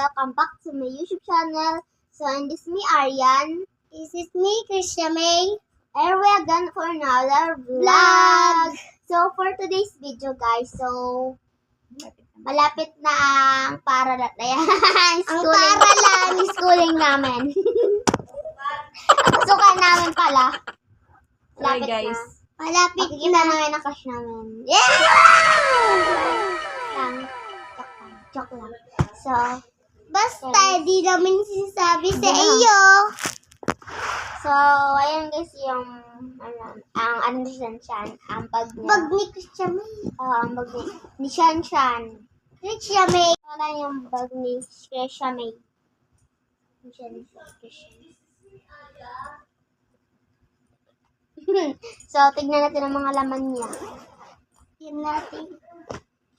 welcome back to my YouTube channel. So, and this is me, Aryan. This is me, Krisha May. And we're done for another vlog. So, for today's video, guys, so, malapit na ang paralan. Ayan, schooling namin. Pasukan namin pala. Hi Malapit guys. na. Malapit na namin ang crush namin. Yeah! Joke lang. So, basta di namin sinasabi sa iyo. So, ayan guys yung ang ano ni Shanshan, ang bag niya. Bag ni Krisha May. Ang bag ni Shanshan. Krisha May. Wala yung bag ni Krisha May. So, tignan natin ang mga laman niya. Tignan natin.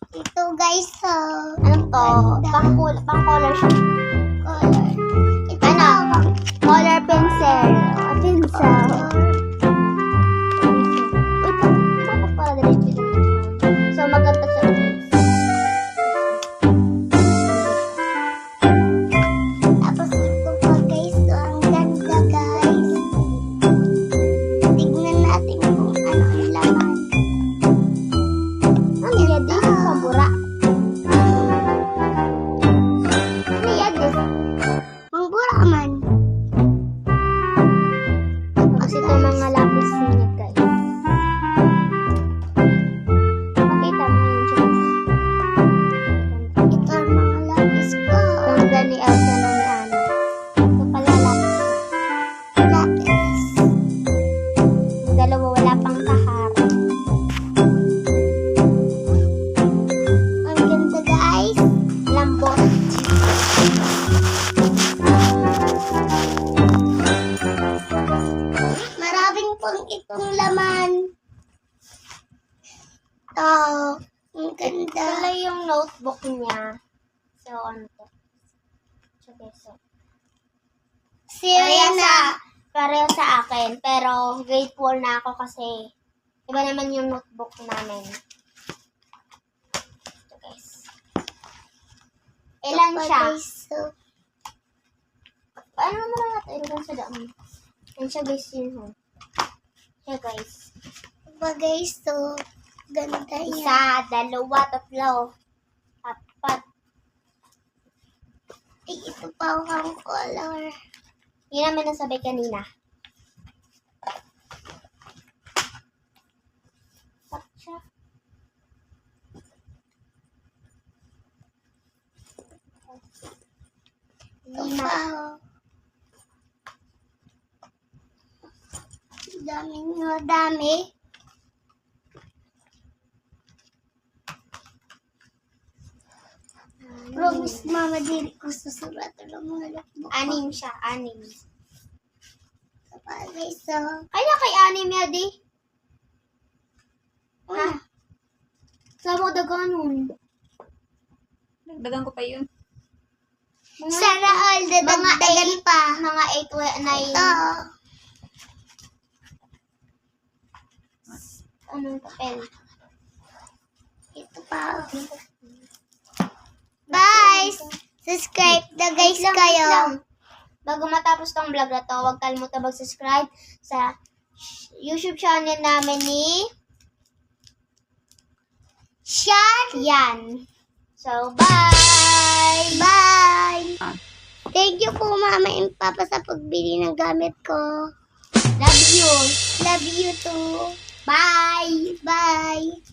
Ito guys, so... Ano to? Pang-color siya. Color. Ito ano? Color pencil. Pencil. Ito pala diretso. So, maganda siya guys. Tapos ito pa guys, so ang ganda guys. Tignan natin kung ano ang laman. Ano yan din yung pabura? Ano yan din? Mangbura man. Tapos ito mga lapis niya guys. Makita mo yan guys. Ito ang mga lapis ko. Ganda ni Elsa na ni Anna. Ito pala lapis. Lapis. Yung dalawa wala pang kahar. Ang ganda guys. Lambot. Maraming pang itong laman. Oh, ang ganda. Wala yung notebook niya. So, ano to? So, pareho sa akin. Pero, grateful na ako kasi iba naman yung notebook namin. Ito guys. Ilan siya? Paano mo lang natin? Ilan sa daan? Yan siya guys yun. Siya guys. Diba guys, so ganda niya. 1, 2, 3, 4. Ay, ito pa ang color. Yun naman nasabi kanina. Sak siya. Lima. Dami. Promise mama, dili ko susuratan ng mga notebook. 6 siya, 6. Kapagay so. Kaya kay 6 ya di? Ha? Sabo daganon. Dagdagan ko pa yun. Sana all dadagdagan pa. Mga 8, 9. Ito. Anong papel? Ito pa. Guys! Subscribe na guys kayo. Bago matapos tong vlog na to, huwag kalimutan mag-subscribe sa YouTube channel namin ni Yan. So, bye! Bye! Thank you po mama and papa sa pagbili ng gamit ko. Love you. Love you too. Bye! Bye!